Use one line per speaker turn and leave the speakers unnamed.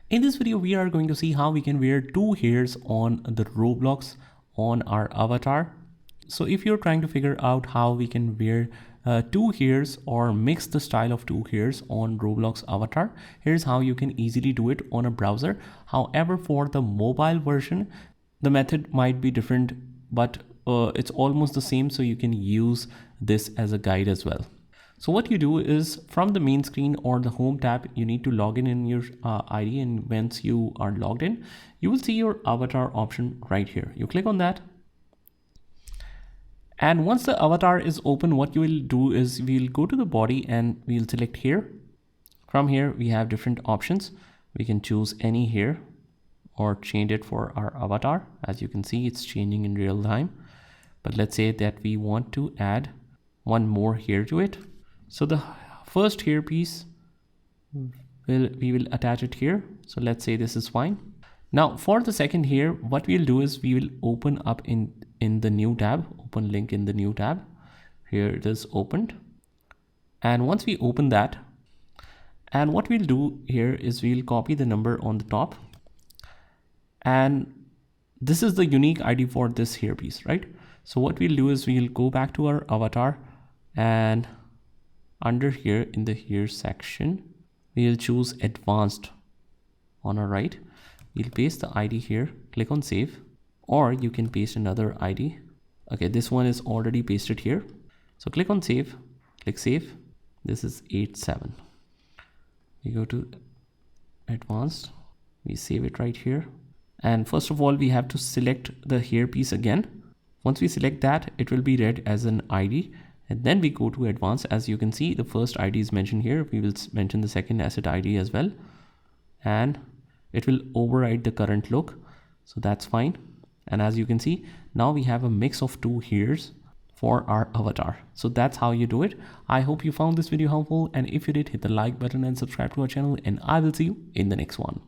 In this video, we are going to see how we can wear two hairs on the Roblox on our avatar. So if you're trying to figure out how we can wear two hairs or mix the style of two hairs on Roblox avatar, here's how you can easily do it on a browser. However, for the mobile version, the method might be different, but it's almost the same. So you can use this as a guide as well. So what you do is from the main screen or the home tab, you need to log in your ID, and once you are logged in, you will see your avatar option right here. You click on that. And once the avatar is open, what you will do is we'll go to the body and we'll select here. From here, we have different options. We can choose any here or change it for our avatar. As you can see, it's changing in real time. But let's say that we want to add one more hair to it. So the first hair piece, we will attach it here. So let's say this is fine. Now for the second hair, what we'll do is we will open up in the new tab, open link in the new tab. Here it is opened. And once we open that, and what we'll do here is we'll copy the number on the top. And this is the unique ID for this hair piece, right? So what we'll do is we'll go back to our avatar, and under here in the hair section, we'll choose advanced on our right. We'll paste the ID here, click on save, or you can paste another ID. Okay, this one is already pasted here. So click on save, click save. This is 87. We go to advanced, we save it right here. And first of all, we have to select the hair piece again. Once we select that, it will be read as an ID. And then we go to advanced. As you can see, the first ID is mentioned here. We will mention the second asset ID as well. And it will override the current look. So that's fine. And as you can see, now we have a mix of two hairs for our avatar. So that's how you do it. I hope you found this video helpful. And if you did, hit the like button and subscribe to our channel. And I will see you in the next one.